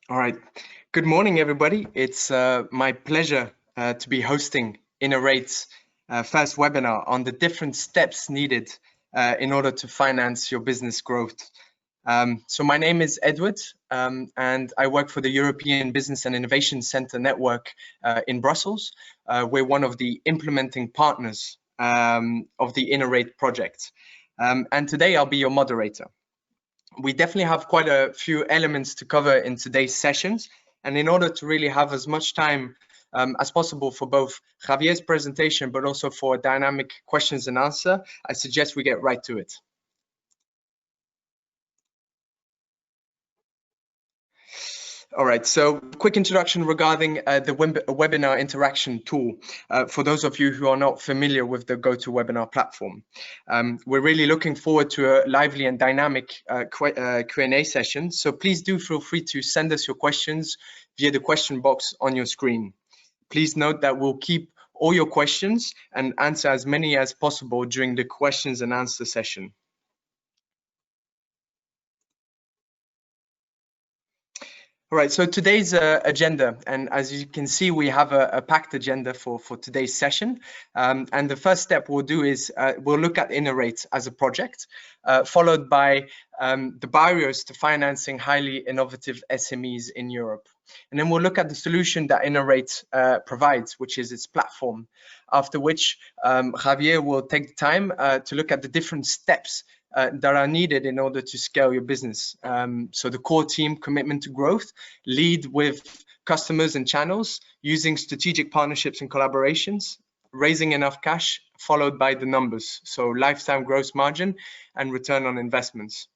All right. Good morning, everybody. It's my pleasure to be hosting InnoRate's first webinar on the different steps needed in order to finance your business growth. So my name is Edward, and I work for the European Business and Innovation Center Network in Brussels. We're one of the implementing partners of the InnoRate project. And today I'll be your moderator. We definitely have quite a few elements to cover in today's sessions. And in order to really have as much time as possible for both Javier's presentation, but also for dynamic questions and answer, I suggest we get right to it. All right, so quick introduction regarding the webinar interaction tool. For those of you who are not familiar with the GoToWebinar platform, we're really looking forward to a lively and dynamic Q&A session. So please do feel free to send us your questions via the question box on your screen. Please note that we'll keep all your questions and answer as many as possible during the questions and answer session. All right, so today's agenda, and as you can see, we have a packed agenda for today's session. And the first step we'll do is we'll look at InnoRate as a project, followed by the barriers to financing highly innovative SMEs in Europe. And then we'll look at the solution that InnoRate provides, which is its platform, after which Javier will take the time to look at the different steps that are needed in order to scale your business. So the core team commitment to growth, lead with customers and channels, using strategic partnerships and collaborations, raising enough cash, followed by the numbers. So lifetime gross margin and return on investments.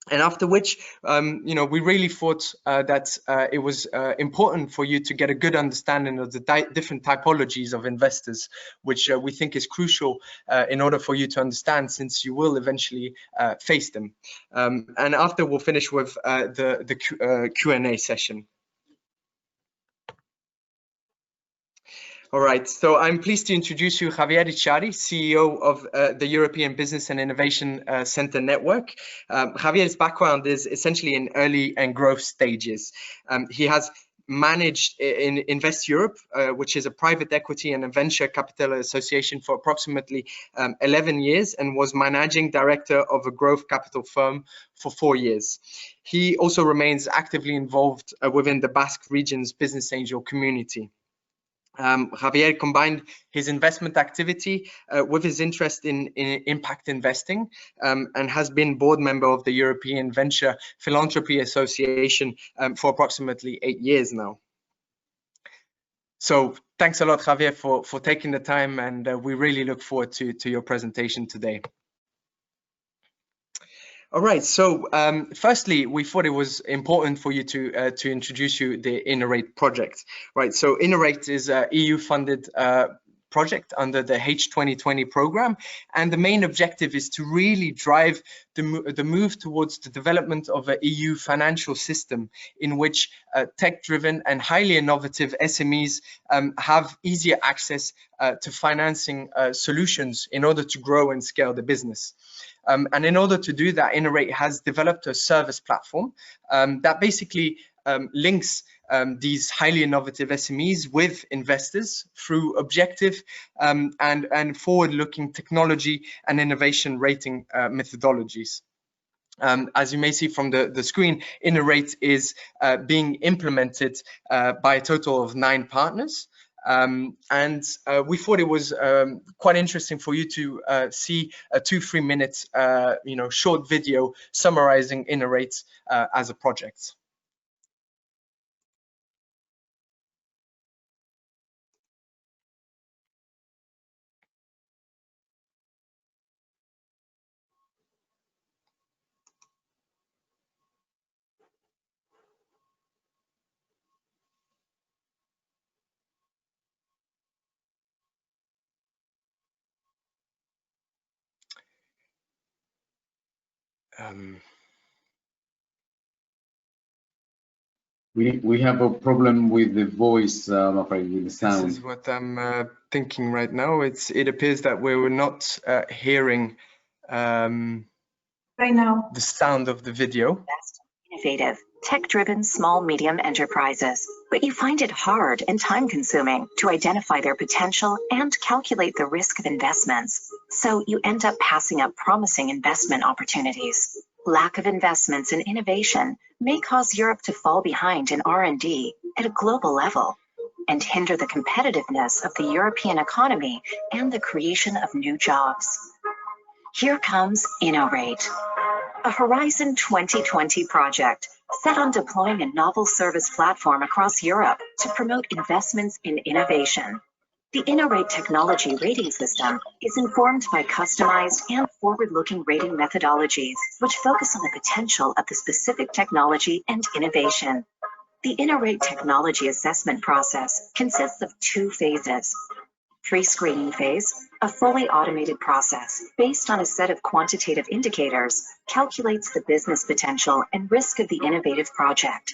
And after which, we really thought that it was important for you to get a good understanding of the different typologies of investors, which we think is crucial in order for you to understand, since you will eventually face them. And after, we'll finish with the Q&A session. All right, so I'm pleased to introduce you Javier Echarri, CEO of the European Business and Innovation Center Network. Javier's background is essentially in early and growth stages. He has managed in Invest Europe, which is a private equity and a venture capital association, for approximately 11 years, and was managing director of a growth capital firm for 4 years. He also remains actively involved within the Basque region's business angel community. Javier combined his investment activity with his interest in impact investing, and has been board member of the European Venture Philanthropy Association for approximately 8 years now. So thanks a lot, Javier, for taking the time, and we really look forward to your presentation today. All right, so firstly, we thought it was important for you to introduce you the InnoRate project, right? So InnoRate is a EU-funded project under the H2020 program, and the main objective is to really drive the move towards the development of an EU financial system in which tech-driven and highly innovative SMEs have easier access to financing solutions in order to grow and scale the business. And in order to do that, InnoRate has developed a service platform that basically links these highly innovative SMEs with investors through objective and forward-looking technology and innovation rating methodologies. As you may see from the screen, InnoRate is being implemented by a total of 9 partners. And we thought it was quite interesting for you to see a 2-3 minute short video summarizing InnoRate as a project. We have a problem with the voice, I'm afraid, with the sound. This is what I'm thinking right now. It appears that we were not hearing right now the sound of the video. innovative, tech-driven small medium enterprises, but you find it hard and time-consuming to identify their potential and calculate the risk of investments. So you end up passing up promising investment opportunities. Lack of investments in innovation may cause Europe to fall behind in R&D at a global level and hinder the competitiveness of the European economy and the creation of new jobs. Here comes InnoRate, a Horizon 2020 project set on deploying a novel service platform across Europe to promote investments in innovation. The InnoRate technology rating system is informed by customized and forward-looking rating methodologies, which focus on the potential of the specific technology and innovation. The InnoRate technology assessment process consists of 2 phases. Pre-screening phase, a fully automated process based on a set of quantitative indicators, calculates the business potential and risk of the innovative project.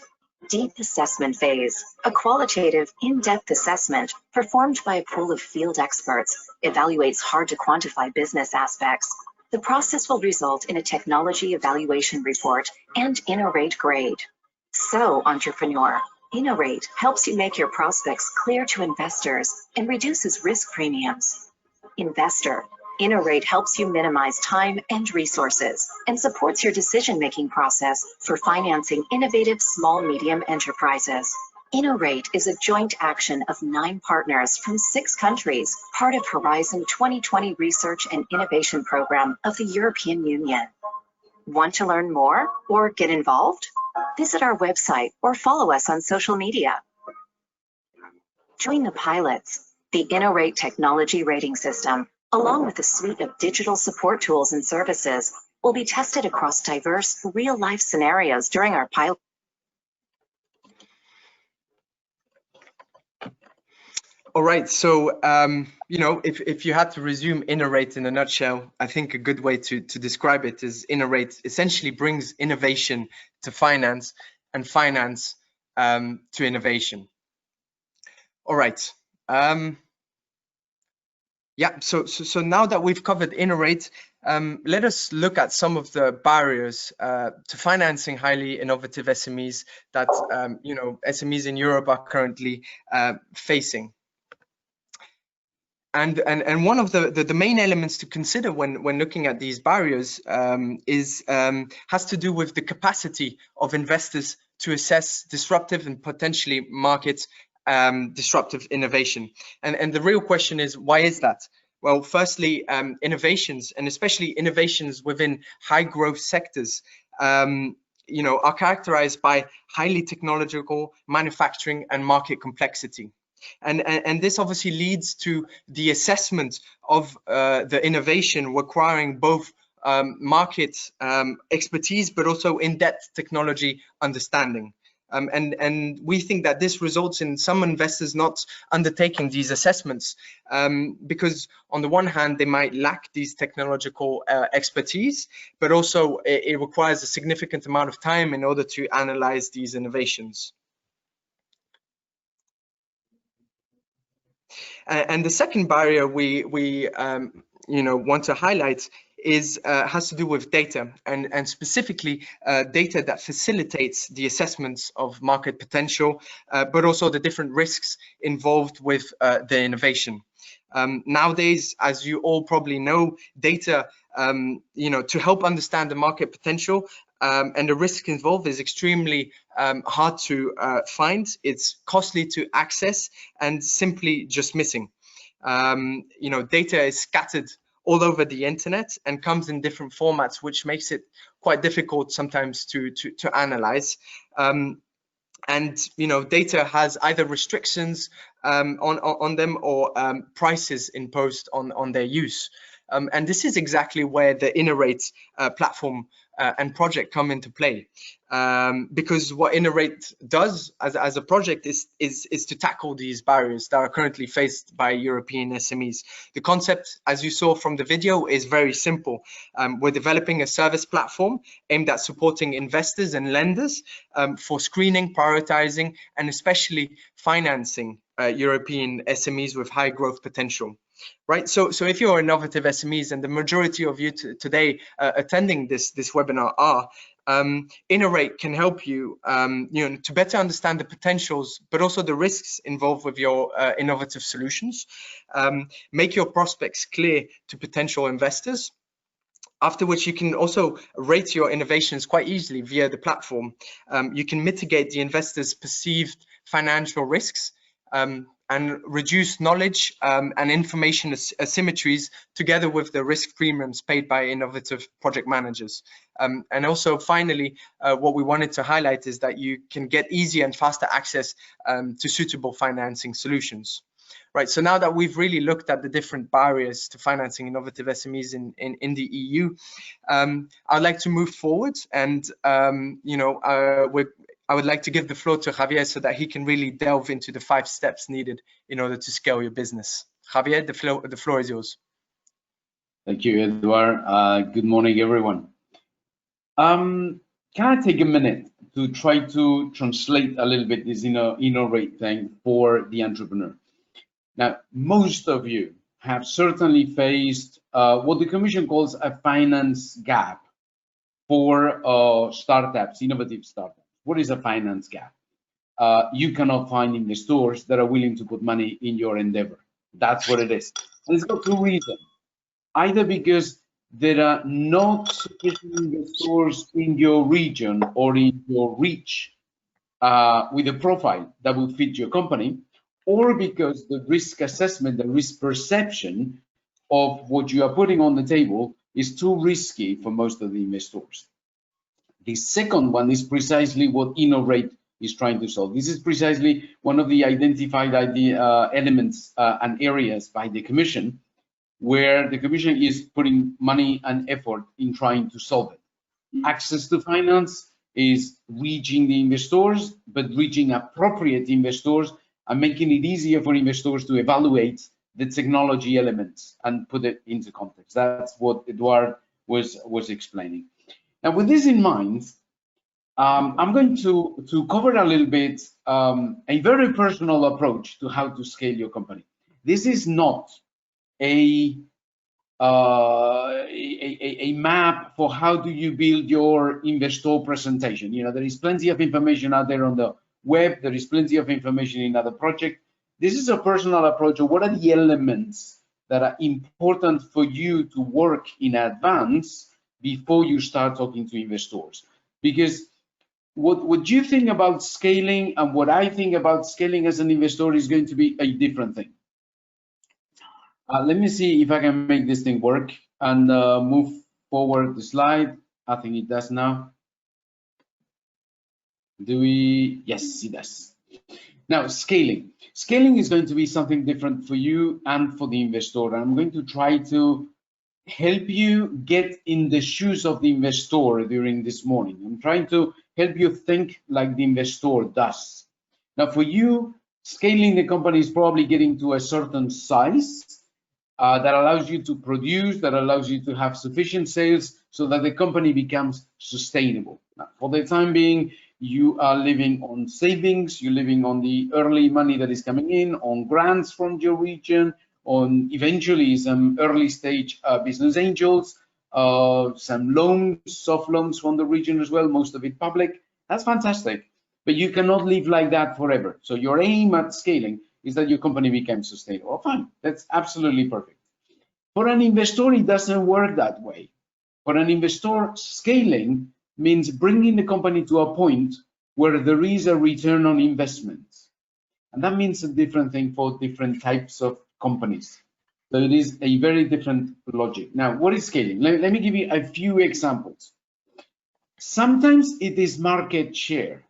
Deep assessment phase, a qualitative, in-depth assessment performed by a pool of field experts, evaluates hard-to-quantify business aspects. The process will result in a technology evaluation report and InnoRate grade. So, entrepreneur, InnoRate helps you make your prospects clear to investors and reduces risk premiums. Investor, InnoRate helps you minimize time and resources and supports your decision-making process for financing innovative small-medium enterprises. InnoRate is a joint action of 9 partners from 6 countries, part of Horizon 2020 Research and Innovation Program of the European Union. Want to learn more or get involved? Visit our website or follow us on social media. Join the pilots. The InnoRate technology rating system, along with a suite of digital support tools and services, will be tested across diverse real-life scenarios during our pilot. All right, so if you had to resume InnoRate in a nutshell, I think a good way to describe it is InnoRate essentially brings innovation to finance and finance to innovation. All right. Yeah, so now that we've covered InnoRate, let us look at some of the barriers to financing highly innovative SMEs that SMEs in Europe are currently facing. And one of the main elements to consider when looking at these barriers has to do with the capacity of investors to assess disruptive and potentially market disruptive innovation. And the real question is, why is that? Well, firstly, innovations, and especially innovations within high growth sectors, are characterized by highly technological manufacturing and market complexity. And this obviously leads to the assessment of the innovation requiring both market expertise, but also in-depth technology understanding. And we think that this results in some investors not undertaking these assessments because on the one hand, they might lack these technological expertise, but also it requires a significant amount of time in order to analyze these innovations. And the second barrier we want to highlight has to do with data, and specifically data that facilitates the assessments of market potential, but also the different risks involved with the innovation. Nowadays, as you all probably know, data to help understand the market potential and the risk involved is extremely hard to find. It's costly to access and simply just missing. Data is scattered all over the internet and comes in different formats, which makes it quite difficult sometimes to analyze. And data has either restrictions on them or prices imposed on their use. And this is exactly where the InnoRate platform and project come into play, because what InnoRate does as a project is to tackle these barriers that are currently faced by European SMEs. The concept, as you saw from the video, is very simple. We're developing a service platform aimed at supporting investors and lenders for screening, prioritizing, and especially financing European SMEs with high growth potential. Right, so if you're innovative SMEs, and the majority of you today attending this webinar are, InnoRate can help you, to better understand the potentials, but also the risks involved with your innovative solutions. Make your prospects clear to potential investors. After which you can also rate your innovations quite easily via the platform. You can mitigate the investors' perceived financial risks and reduce knowledge and information asymmetries together with the risk premiums paid by innovative project managers. And also finally, what we wanted to highlight is that you can get easier and faster access to suitable financing solutions. Right, so now that we've really looked at the different barriers to financing innovative SMEs in the EU, I'd like to move forward, and I would like to give the floor to Javier so that he can really delve into the 5 steps needed in order to scale your business. Javier, the floor is yours. Thank you, Eduard. Good morning, everyone. Can I take a minute to try to translate a little bit this InnoRate thing for the entrepreneur? Now, most of you have certainly faced what the Commission calls a finance gap for startups, innovative startups. What is a finance gap? You cannot find investors that are willing to put money in your endeavor. That's what it is. And it's got 2 reasons. Either because there are not sufficient investors in your region or in your reach with a profile that would fit your company, or because the risk assessment, the risk perception of what you are putting on the table is too risky for most of the investors. The second one is precisely what InnoRate is trying to solve. This is precisely one of the identified elements and areas by the Commission, where the Commission is putting money and effort in trying to solve it. Access to finance is reaching the investors, but reaching appropriate investors and making it easier for investors to evaluate the technology elements and put it into context. That's what Eduard was explaining. Now, with this in mind, I'm going to cover a little bit a very personal approach to how to scale your company. This is not a map for how do you build your investor presentation. There is plenty of information out there on the web. There is plenty of information in other projects. This is a personal approach of what are the elements that are important for you to work in advance before you start talking to investors. Because what you think about scaling and what I think about scaling as an investor is going to be a different thing. Let me see if I can make this thing work and move forward the slide. I think it does now. Do we? Yes, it does. Now, scaling. Scaling is going to be something different for you and for the investor. I'm going to try to help you get in the shoes of the investor during this morning. I'm trying to help you think like the investor does. Now, for you, scaling the company is probably getting to a certain size that allows you to produce, that allows you to have sufficient sales so that the company becomes sustainable. Now, for the time being, you are living on savings, you're living on the early money that is coming in, on grants from your region, on eventually some early stage business angels, some loans, soft loans from the region as well, most of it public. That's fantastic, but you cannot live like that forever. So your aim at scaling is that your company becomes sustainable. Oh, fine, that's absolutely perfect. For an investor, it doesn't work that way. For an investor, scaling means bringing the company to a point where there is a return on investment. And that means a different thing for different types of companies. So it is a very different logic. Now, what is scaling? Let me give you a few examples. Sometimes it is market share.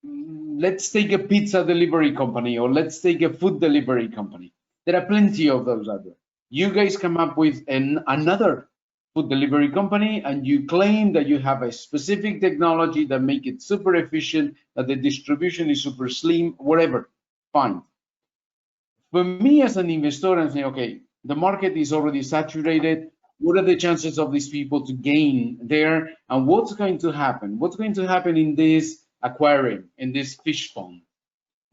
Let's take a pizza delivery company, or let's take a food delivery company. There are plenty of those out there. You guys come up with another food delivery company and you claim that you have a specific technology that make it super efficient, that the distribution is super slim, whatever, fine. For me as an investor, I'm saying, okay, the market is already saturated. What are the chances of these people to gain there? And what's going to happen? What's going to happen in this aquarium, in this fish pond?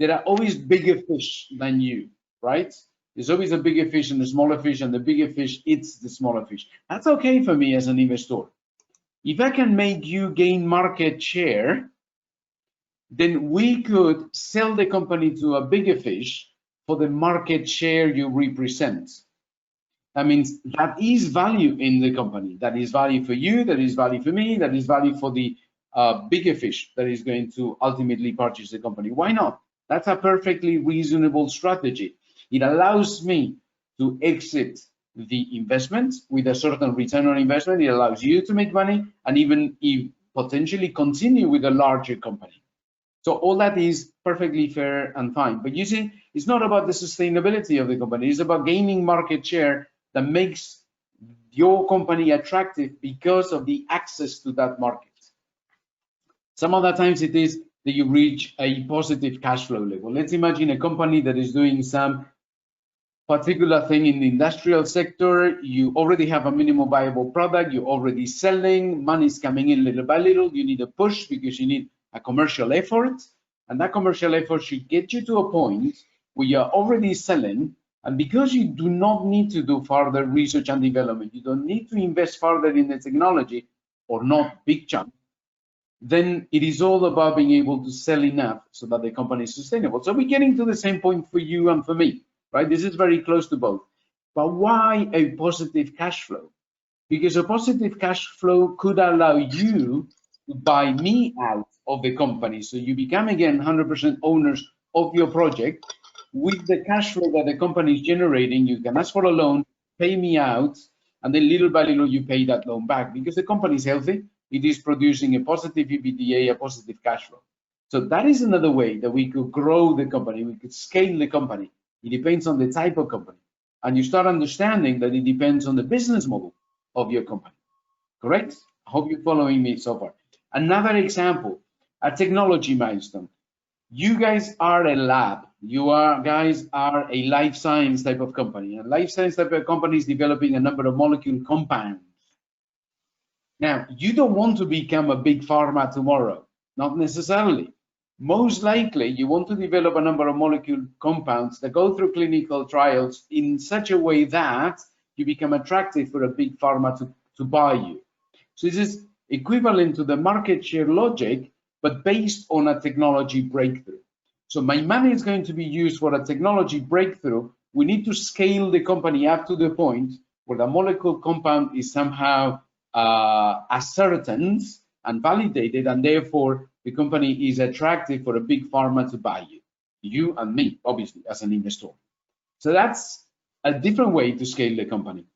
There are always bigger fish than you, right? There's always a bigger fish and a smaller fish, and the bigger fish eats the smaller fish. That's okay for me as an investor. If I can make you gain market share, then we could sell the company to a bigger fish for the market share you represent. That means that is value in the company. That is value for you, that is value for me, that is value for the bigger fish that is going to ultimately purchase the company. Why not? That's a perfectly reasonable strategy. It allows me to exit the investment with a certain return on investment. It allows you to make money and even potentially continue with a larger company. So all that is perfectly fair and fine. But you see, it's not about the sustainability of the company. It's about gaining market share that makes your company attractive because of the access to that market. Some other times it is that you reach a positive cash flow level. Let's imagine a company that is doing some particular thing in the industrial sector. You already have a minimum viable product, you're already selling, money's coming in little by little, you need a push because you need a commercial effort, and that commercial effort should get you to a point where you're already selling, and because you do not need to do further research and development, you don't need to invest further in the technology, or not big chunk, then it is all about being able to sell enough so that the company is sustainable. So we're getting to the same point for you and for me, right? This is very close to both. But why a positive cash flow? Because a positive cash flow could allow you to buy me out of the company. So you become again 100% owners of your project. With the cash flow that the company is generating, you can ask for a loan, pay me out, and then little by little you pay that loan back because the company is healthy. It is producing a positive EBITDA, a positive cash flow. So that is another way that we could grow the company. We could scale the company. It depends on the type of company. And you start understanding that it depends on the business model of your company. Correct? I hope you're following me so far. Another example, a technology milestone. You guys are a lab. Guys are a life science type of company. And life science type of company is developing a number of molecule compounds. Now, you don't want to become a big pharma tomorrow, not necessarily. Most likely, you want to develop a number of molecule compounds that go through clinical trials in such a way that you become attractive for a big pharma to buy you. So this is equivalent to the market share logic, but based on a technology breakthrough. So my money is going to be used for a technology breakthrough. We need to scale the company up to the point where the molecule compound is somehow ascertained and validated, and therefore the company is attractive for a big pharma to buy you and me, obviously, as an investor. So that's a different way to scale the company.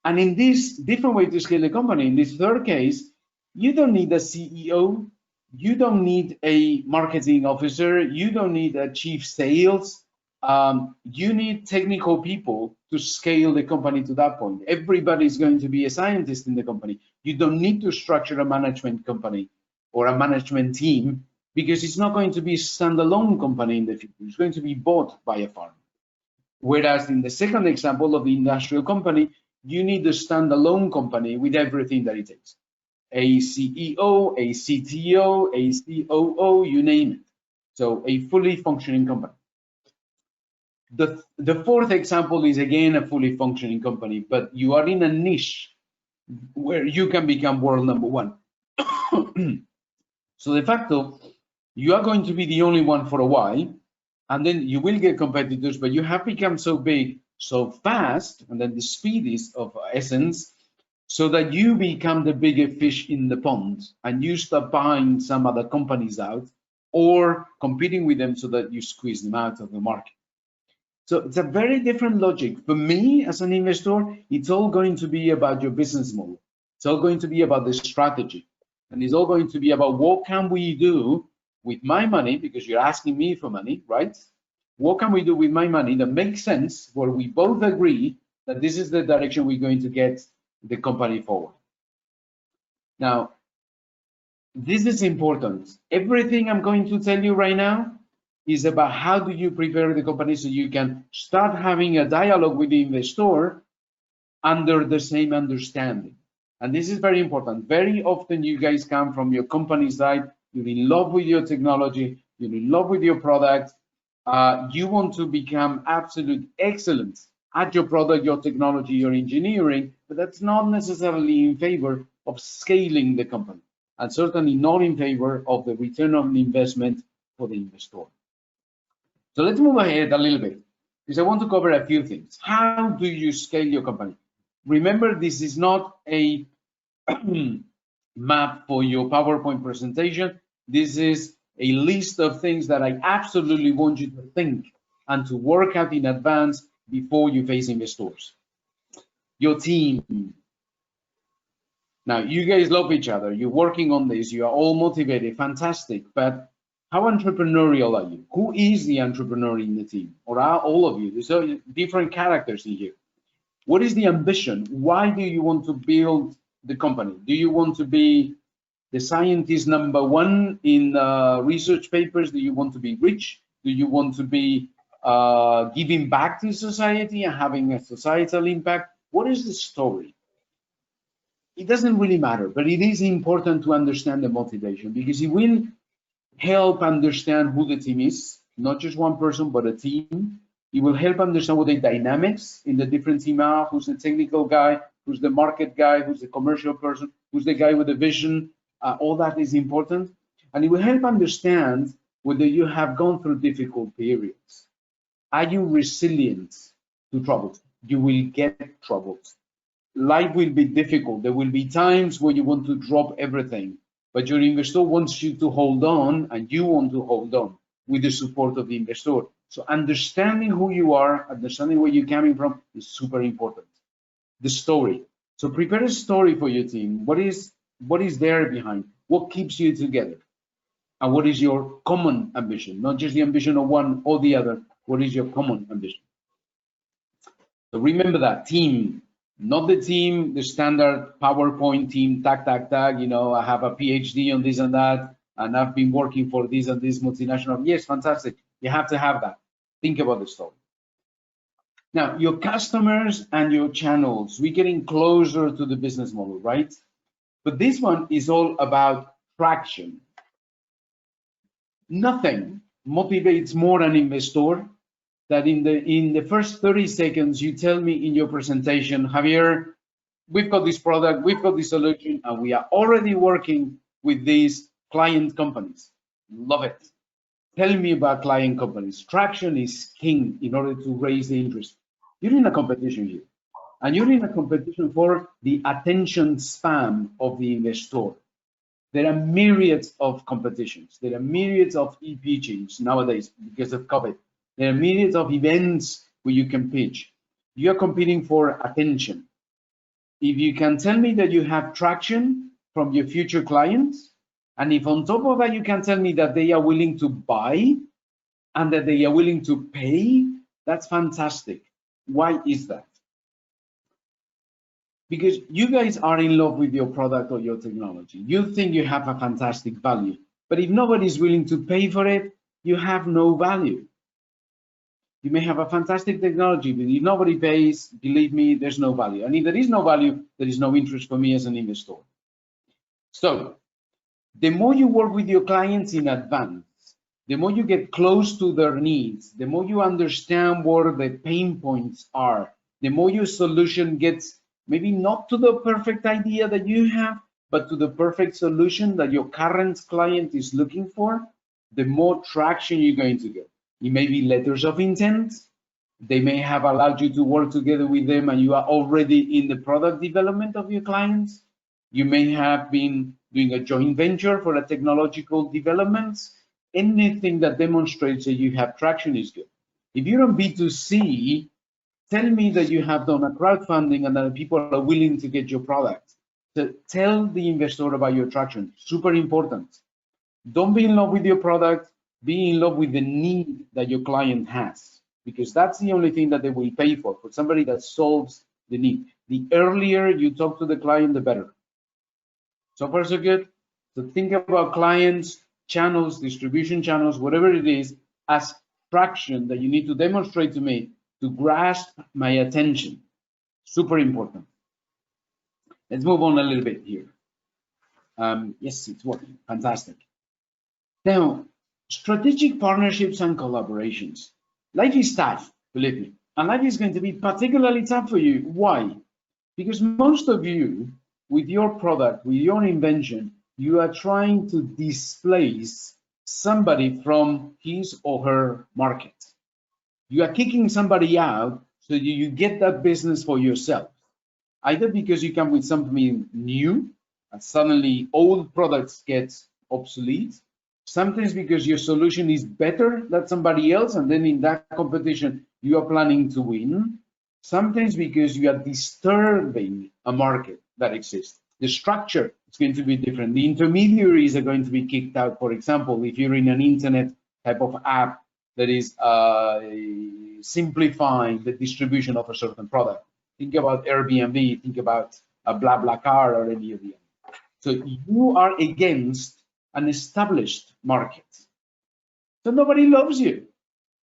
And in this different way to scale the company, in this third case, you don't need a CEO, you don't need a marketing officer, you don't need a chief sales. You need technical people to scale the company to that point. Everybody is going to be a scientist in the company. You don't need to structure a management company or a management team because it's not going to be a standalone company in the future. It's going to be bought by a firm. Whereas in the second example of the industrial company, you need a standalone company with everything that it takes. A CEO, a CTO, a COO, you name it. So a fully functioning company. The fourth example is again a fully functioning company, but you are in a niche where you can become world number one. So de facto, you are going to be the only one for a while, and then you will get competitors, but you have become so big, so fast, and then the speed is of essence, so that you become the bigger fish in the pond, and you start buying some other companies out, or competing with them so that you squeeze them out of the market. So it's a very different logic. For me, as an investor, it's all going to be about your business model. It's all going to be about the strategy. And it's all going to be about what can we do with my money, because you're asking me for money, right? What can we do with my money that makes sense, where we both agree that this is the direction we're going to get the company forward. Now, this is important. Everything I'm going to tell you right now is about how do you prepare the company so you can start having a dialogue with the investor under the same understanding. And this is very important. Very often you guys come from your company side, you're in love with your technology, you're in love with your product, you want to become absolute excellence at your product, your technology, your engineering, but that's not necessarily in favor of scaling the company, and certainly not in favor of the return on investment for the investor. So let's move ahead a little bit, because I want to cover a few things. How do you scale your company? Remember, this is not a map for your PowerPoint presentation. This is a list of things that I absolutely want you to think and to work out in advance before you face investors. Your team. Now, you guys love each other. You're working on this. You are all motivated. Fantastic. But how entrepreneurial are you? Who is the entrepreneur in the team? Or are all of you? There's different characters in here. What is the ambition? Why do you want to build the company? Do you want to be the scientist #1 in research papers? Do you want to be rich? Do you want to be giving back to society and having a societal impact? What is the story? It doesn't really matter, but it is important to understand the motivation, because it will help understand who the team is, not just one person, but a team. It will help understand what the dynamics in the different team are, who's the technical guy, who's the market guy, who's the commercial person, who's the guy with the vision. All that is important. And it will help understand whether you have gone through difficult periods. Are you resilient to troubles? You will get troubles. Life will be difficult. There will be times where you want to drop everything, but your investor wants you to hold on, and you want to hold on with the support of the investor. So understanding who you are, understanding where you're coming from is super important. The story. So prepare a story for your team. What is there behind? What keeps you together? And what is your common ambition? Not just the ambition of one or the other. What is your common ambition? So remember that team, not the team, the standard PowerPoint team, tag, tag, tag, you know, I have a PhD on this and that, and I've been working for this and this multinational. Yes, fantastic. You have to have that. Think about the story. Now, your customers and your channels, we're getting closer to the business model, right? But this one is all about traction. Nothing motivates more an investor that in the first 30 seconds you tell me in your presentation, Javier, we've got this product, we've got this solution, and we are already working with these client companies. Love it. Tell me about client companies. Traction is king in order to raise the interest. You're in a competition here, and you're in a competition for the attention span of the investor. There are myriads of competitions. There are myriads of e-pitchings nowadays because of COVID. There are myriads of events where you can pitch. You're competing for attention. If you can tell me that you have traction from your future clients, and if on top of that you can tell me that they are willing to buy and that they are willing to pay, that's fantastic. Why is that? Because you guys are in love with your product or your technology. You think you have a fantastic value, but if nobody is willing to pay for it, you have no value. You may have a fantastic technology, but if nobody pays, believe me, there's no value. And if there is no value, there is no interest for me as an investor. So the more you work with your clients in advance, the more you get close to their needs, the more you understand where the pain points are, the more your solution gets maybe not to the perfect idea that you have, but to the perfect solution that your current client is looking for, the more traction you're going to get. It may be letters of intent. They may have allowed you to work together with them and you are already in the product development of your clients. You may have been doing a joint venture for a technological development. Anything that demonstrates that you have traction is good. If you're on B2C, tell me that you have done a crowdfunding and that people are willing to get your product. So tell the investor about your traction. Super important. Don't be in love with your product. Be in love with the need that your client has, because that's the only thing that they will pay for somebody that solves the need. The earlier you talk to the client, the better. So far, so good. So think about clients, channels, distribution channels, whatever it is, as traction that you need to demonstrate to me to grasp my attention. Super important. Let's move on a little bit here. Yes, it's working. Fantastic. Now, strategic partnerships and collaborations. Life is tough, believe me, and life is going to be particularly tough for you. Why? Because most of you with your product, with your invention, you are trying to displace somebody from his or her market. You are kicking somebody out so you get that business for yourself. Either because you come with something new and suddenly old products get obsolete, sometimes because your solution is better than somebody else, and then in that competition you are planning to win. Sometimes because you are disturbing a market that exists. The structure is going to be different. The intermediaries are going to be kicked out. For example, if you're in an internet type of app that is simplifying the distribution of a certain product. Think about Airbnb, think about a BlaBlaCar or any of them. So you are against an established market. So nobody loves you.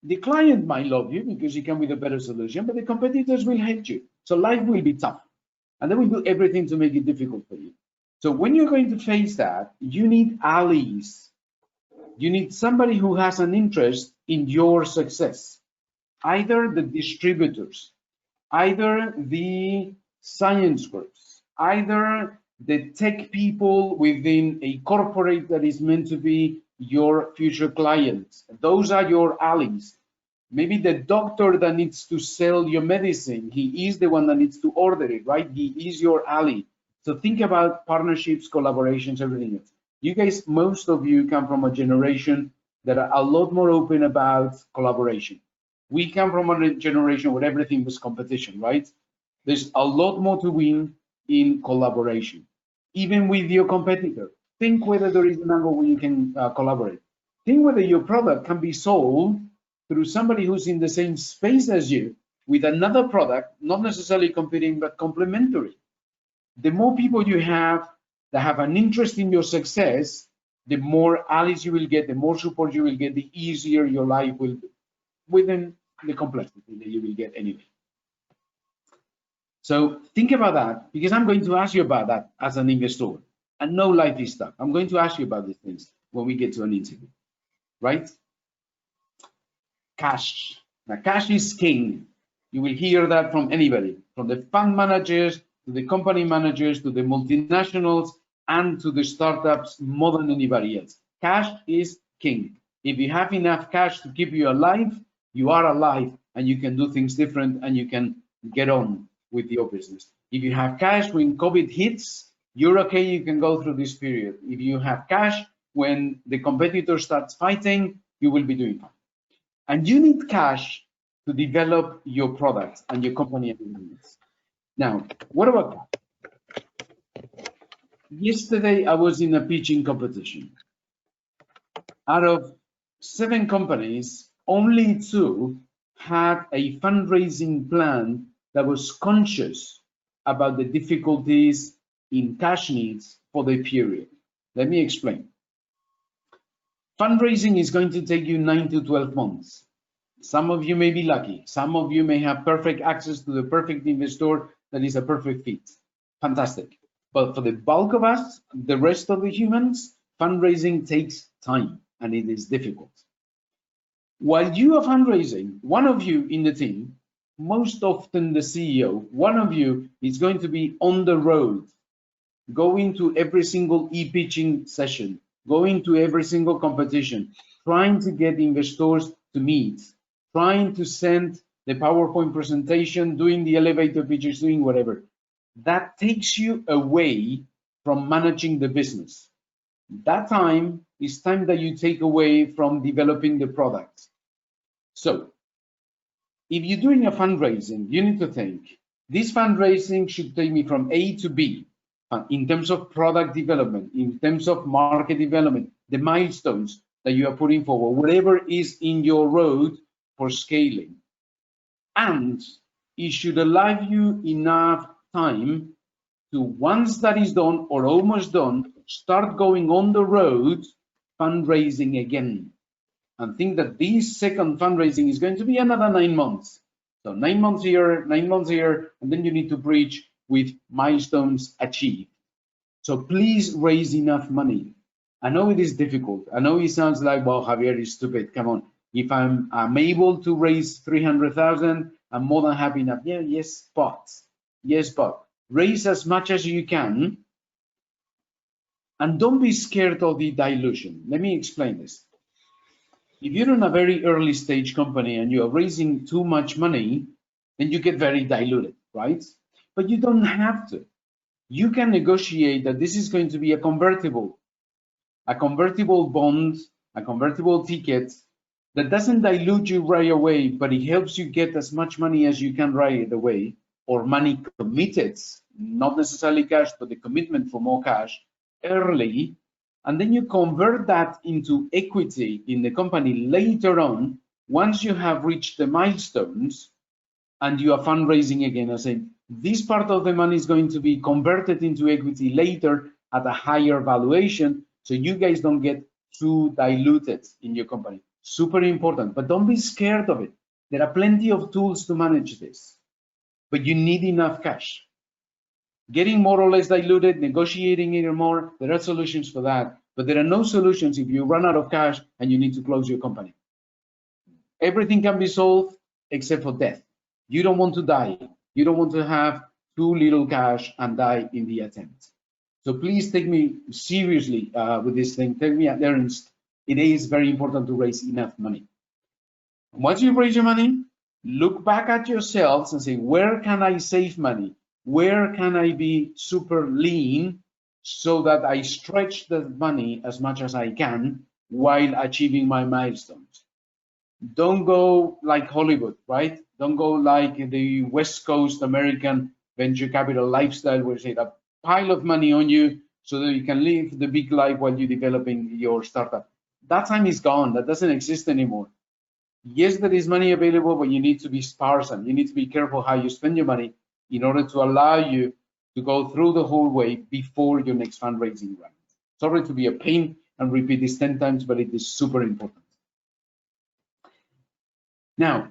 The client might love you because you come with a better solution, but the competitors will hate you. So life will be tough, and they will do everything to make it difficult for you. So when you're going to face that, you need allies. You need somebody who has an interest in your success, either the distributors, either the science groups, either the tech people within a corporate that is meant to be your future clients. Those are your allies. Maybe the doctor that needs to sell your medicine, he is the one that needs to order it, right? He is your ally. So think about partnerships, collaborations, everything else. You guys, most of you come from a generation that are a lot more open about collaboration. We come from a generation where everything was competition, right? There's a lot more to win in collaboration, even with your competitor. Think whether there is an angle where you can collaborate. Think whether your product can be sold through somebody who's in the same space as you with another product, not necessarily competing, but complementary. The more people you have that have an interest in your success, the more allies you will get, the more support you will get, the easier your life will be within the complexity that you will get anyway. So think about that, because I'm going to ask you about that as an investor. And no, life is tough. I'm going to ask you about these things when we get to an interview, right? Cash. Now, cash is king. You will hear that from anybody, from the fund managers, to the company managers, to the multinationals, and to the startups more than anybody else. Cash is king. If you have enough cash to keep you alive, you are alive, and you can do things different, and you can get on with your business. If you have cash when COVID hits, you're okay, you can go through this period. If you have cash when the competitor starts fighting, you will be doing fine. And you need cash to develop your product and your company and business. Now, what about that? Yesterday, I was in a pitching competition. Out of 7 companies, only 2 had a fundraising plan that was conscious about the difficulties in cash needs for the period. Let me explain. Fundraising is going to take you 9 to 12 months. Some of you may be lucky. Some of you may have perfect access to the perfect investor that is a perfect fit. Fantastic. But for the bulk of us, the rest of the humans, fundraising takes time and it is difficult. While you are fundraising, one of you in the team, most often the CEO, one of you is going to be on the road, going to every single e-pitching session, going to every single competition, trying to get investors to meet, trying to send the PowerPoint presentation, doing the elevator pitches, doing whatever. That takes you away from managing the business. That time is time that you take away from developing the product. So if you're doing a fundraising, you need to think, this fundraising should take me from A to B in terms of product development, in terms of market development, the milestones that you are putting forward, whatever is in your road for scaling. And it should allow you enough time to, once that is done or almost done, start going on the road fundraising again. And think that this second fundraising is going to be another 9 months. So 9 months here, 9 months here, and then you need to preach with milestones achieved. So please raise enough money. I know it is difficult. I know it sounds like, well, Javier is stupid. Come on. If I'm able to raise 300,000, I'm more than happy enough. Yeah, yes, but raise as much as you can, and don't be scared of the dilution. Let me explain this. If you're in a very early stage company and you are raising too much money, then you get very diluted, right? But you don't have to. You can negotiate that this is going to be a convertible bond, a convertible ticket that doesn't dilute you right away, but it helps you get as much money as you can right away, or money committed, not necessarily cash, but the commitment for more cash early, and then you convert that into equity in the company later on, once you have reached the milestones and you are fundraising again. I say this part of the money is going to be converted into equity later at a higher valuation, so you guys don't get too diluted in your company. Super important, but don't be scared of it. There are plenty of tools to manage this, but you need enough cash. Getting more or less diluted, negotiating it more, there are solutions for that, but there are no solutions if you run out of cash and you need to close your company. Everything can be solved except for death. You don't want to die. You don't want to have too little cash and die in the attempt. So please take me seriously with this thing. Take me at earnest. It is very important to raise enough money. Once you raise your money, look back at yourselves and say, where can I save money? Where can I be super lean so that I stretch the money as much as I can while achieving my milestones? Don't go like Hollywood, right? Don't go like the West Coast American venture capital lifestyle where you say a pile of money on you so that you can live the big life while you're developing your startup. That time is gone. That doesn't exist anymore. Yes, there is money available, but you need to be sparse and you need to be careful how you spend your money in order to allow you to go through the whole way before your next fundraising round. Sorry to be a pain and repeat this 10 times, but it is super important. Now,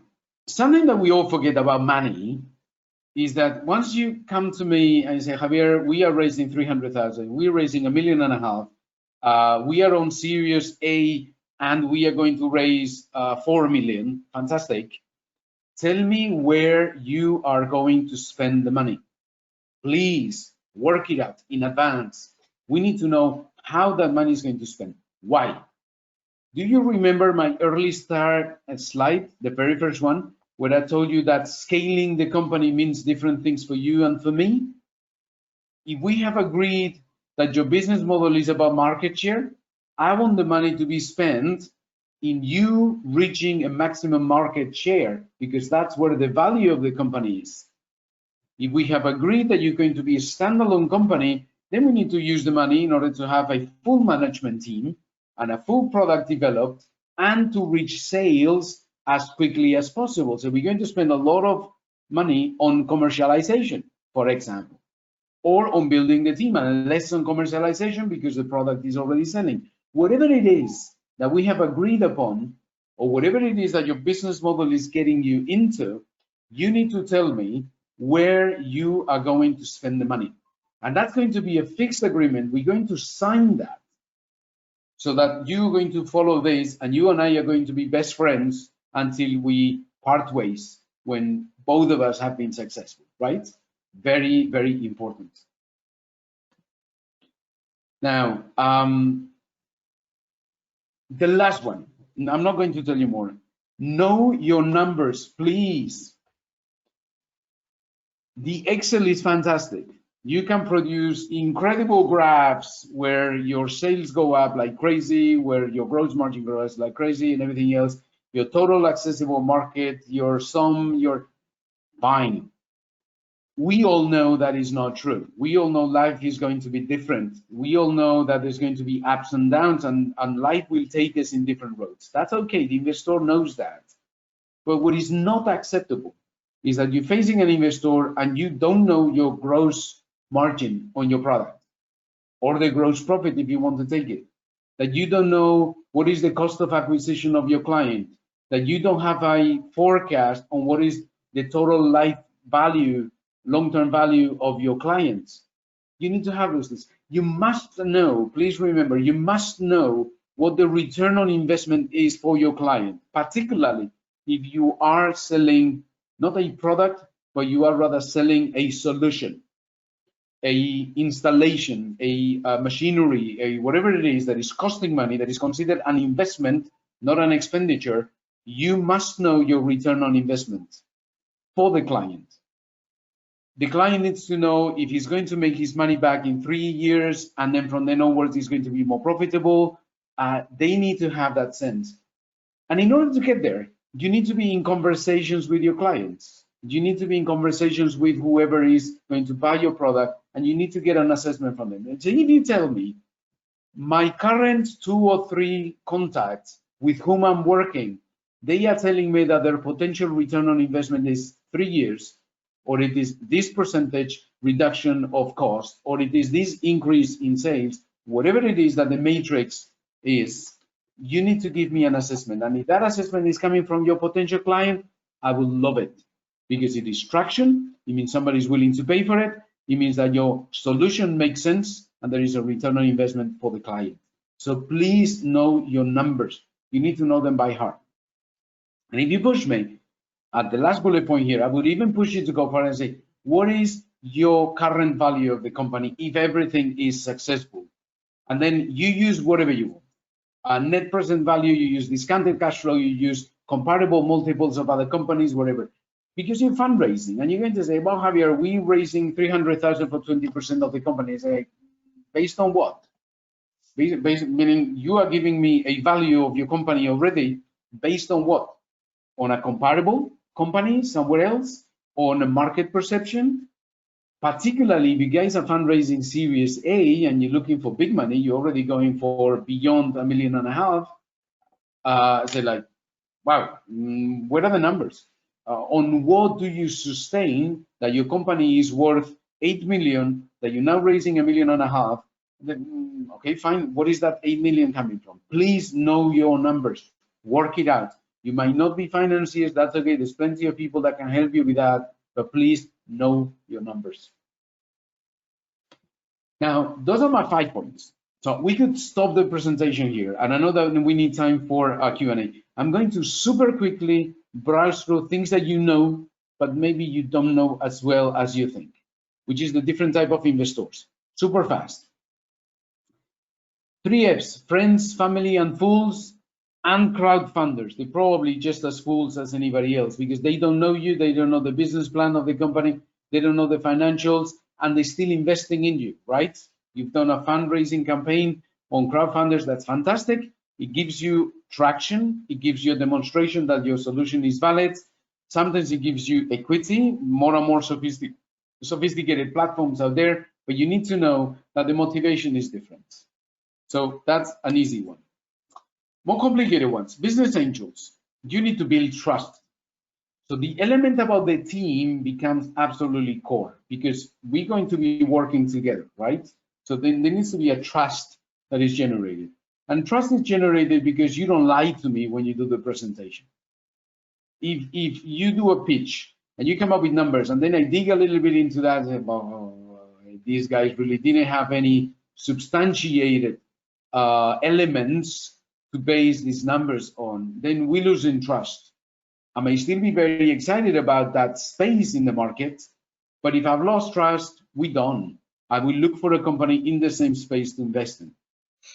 something that we all forget about money is that once you come to me and say, Javier, we are raising 300,000, we're raising $1.5 million, we are on Series A and we are going to raise 4 million, fantastic. Tell me where you are going to spend the money. Please work it out in advance. We need to know how that money is going to spend. Why? Do you remember my early start slide, the very first one, where I told you that scaling the company means different things for you and for me? If we have agreed that your business model is about market share, I want the money to be spent in you reaching a maximum market share, because that's where the value of the company is. If we have agreed that you're going to be a standalone company, then we need to use the money in order to have a full management team and a full product developed and to reach sales as quickly as possible. So we're going to spend a lot of money on commercialization, for example, or on building the team, and less on commercialization because the product is already selling. Whatever it is that we have agreed upon, or whatever it is that your business model is getting you into, you need to tell me where you are going to spend the money. And that's going to be a fixed agreement. We're going to sign that so that you're going to follow this, and you and I are going to be best friends until we part ways when both of us have been successful, right? Very, very important. Now, the last one, I'm not going to tell you more. Know your numbers, please. The Excel is fantastic. You can produce incredible graphs where your sales go up like crazy, where your gross margin grows like crazy, and everything else. Your total accessible market, your sum, your fine. We all know that is not true. We all know life is going to be different. We all know that there's going to be ups and downs, and life will take us in different roads. That's okay. The investor knows that. But what is not acceptable is that you're facing an investor and you don't know your gross margin on your product, or the gross profit if you want to take it, that you don't know what is the cost of acquisition of your client, that you don't have a forecast on what is the total life value, long-term value of your clients. You need to have those things. You must know, please remember, you must know what the return on investment is for your client, particularly if you are selling not a product, but you are rather selling a solution. a installation, a machinery, a whatever it is that is costing money, that is considered an investment, not an expenditure, you must know your return on investment for the client. The client needs to know if he's going to make his money back in 3 years, and then from then onwards, he's going to be more profitable. They need to have that sense. And in order to get there, you need to be in conversations with your clients. You need to be in conversations with whoever is going to buy your product, and you need to get an assessment from them. And so if you tell me, my current 2 or 3 contacts with whom I'm working, they are telling me that their potential return on investment is 3 years, or it is this percentage reduction of cost, or it is this increase in sales, whatever it is that the matrix is, you need to give me an assessment. And if that assessment is coming from your potential client, I will love it, because it is traction. It means somebody is willing to pay for it. It means that your solution makes sense and there is a return on investment for the client. So please know your numbers. You need to know them by heart. And if you push me, at the last bullet point here, I would even push you to go further and say, what is your current value of the company if everything is successful? And then you use whatever you want. Net present value, you use discounted cash flow, you use comparable multiples of other companies, whatever. Because you're fundraising and you're going to say, well, Javier, we're raising 300,000 for 20% of the company. Say, based on what? Meaning you are giving me a value of your company already based on what? On a comparable company somewhere else, on a market perception? Particularly if you guys are fundraising Series A and you're looking for big money, you're already going for beyond $1.5 million. Say like, wow, what are the numbers? On what do you sustain that your company is worth 8 million, that you're now raising $1.5 million? Then, okay, fine. What is that 8 million coming from? Please know your numbers. Work it out. You might not be financiers. That's okay. There's plenty of people that can help you with that. But please know your numbers. Now, those are my 5 points. So we could stop the presentation here. And I know that we need time for a Q&A. I'm going to super quickly browse through things that you know, but maybe you don't know as well as you think, which is the different type of investors. Super fast. 3 F's, friends, family, and fools, and crowdfunders. They're probably just as fools as anybody else because they don't know you, they don't know the business plan of the company, they don't know the financials, and they're still investing in you, right? You've done a fundraising campaign on crowdfunders, that's fantastic. It gives you traction, it gives you a demonstration that your solution is valid. Sometimes it gives you equity, more and more sophisticated platforms out there, but you need to know that the motivation is different. So that's an easy one. More complicated ones, business angels. You need to build trust. So the element about the team becomes absolutely core because we're going to be working together, right? So then there needs to be a trust that is generated. And trust is generated because you don't lie to me when you do the presentation. If you do a pitch and you come up with numbers and then I dig a little bit into that, these guys really didn't have any substantiated elements to base these numbers on, then we lose in trust. I may still be very excited about that space in the market, but if I've lost trust, we're done. I will look for a company in the same space to invest in,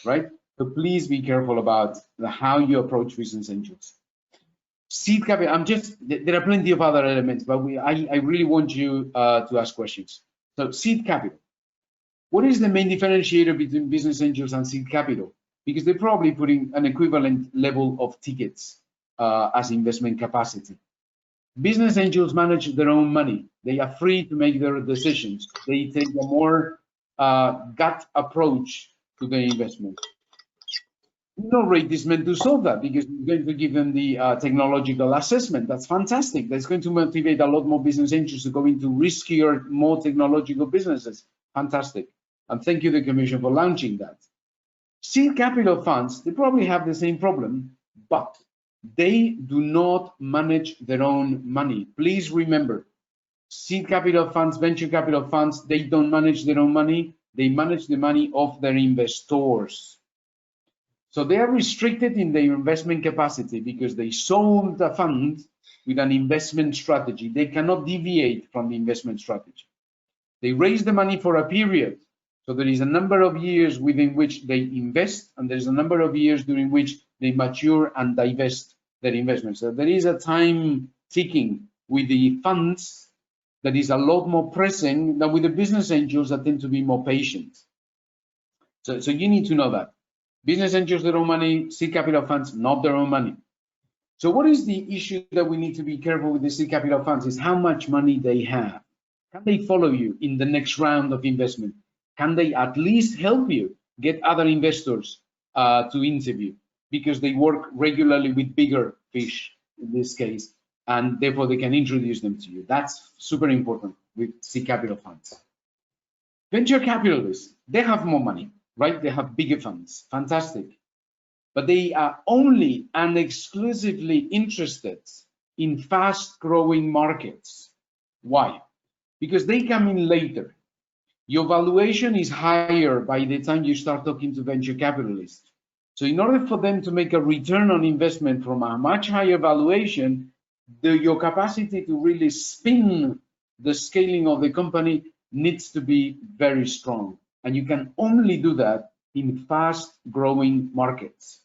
right? So please be careful about how you approach business angels. Seed capital, there are plenty of other elements, but I really want you to ask questions. So seed capital. What is the main differentiator between business angels and seed capital? Because they're probably putting an equivalent level of tickets as investment capacity. Business angels manage their own money. They are free to make their decisions. They take a more gut approach to the investment. InnoRate is meant to solve that because it's going to give them the technological assessment. That's fantastic. That's going to motivate a lot more business angels to go into riskier, more technological businesses. Fantastic. And thank you, the Commission, for launching that. Seed capital funds, they probably have the same problem, but they do not manage their own money. Please remember, seed capital funds, venture capital funds, they don't manage their own money. They manage the money of their investors. So they are restricted in their investment capacity because they sold a fund with an investment strategy. They cannot deviate from the investment strategy. They raise the money for a period. So there is a number of years within which they invest, and there's a number of years during which they mature and divest their investments. So there is a time ticking with the funds that is a lot more pressing than with the business angels that tend to be more patient. So you need to know that. Business angels, their own money, seed capital funds, not their own money. So what is the issue that we need to be careful with the seed capital funds is how much money they have. Can they follow you in the next round of investment? Can they at least help you get other investors to interview? Because they work regularly with bigger fish in this case, and therefore they can introduce them to you. That's super important with seed capital funds. Venture capitalists, they have more money, right? They have bigger funds, fantastic. But they are only and exclusively interested in fast-growing markets. Why? Because they come in later. Your valuation is higher by the time you start talking to venture capitalists. So in order for them to make a return on investment from a much higher valuation, your capacity to really spin the scaling of the company needs to be very strong. And you can only do that in fast-growing markets.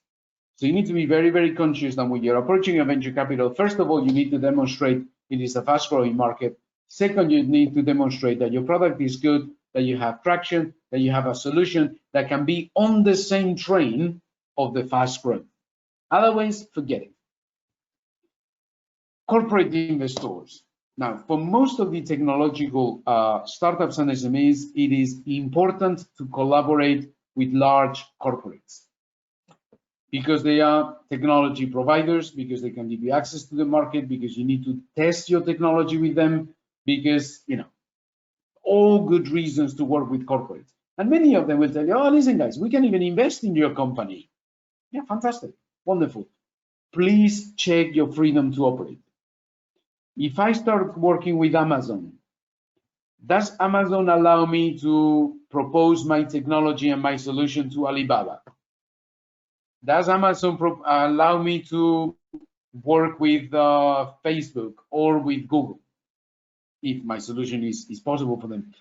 So you need to be very, very conscious that when you're approaching a venture capital, first of all, you need to demonstrate it is a fast-growing market. Second, you need to demonstrate that your product is good, that you have traction, that you have a solution that can be on the same train of the fast growth. Otherwise, forget it. Corporate investors. Now, for most of the technological startups and SMEs, it is important to collaborate with large corporates because they are technology providers, because they can give you access to the market, because you need to test your technology with them, because, you know, all good reasons to work with corporates. And many of them will tell you, oh, listen, guys, we can even invest in your company. Yeah, fantastic, wonderful. Please check your freedom to operate. If I start working with Amazon, does Amazon allow me to propose my technology and my solution to Alibaba? Does Amazon allow me to work with Facebook or with Google, if my solution is possible for them?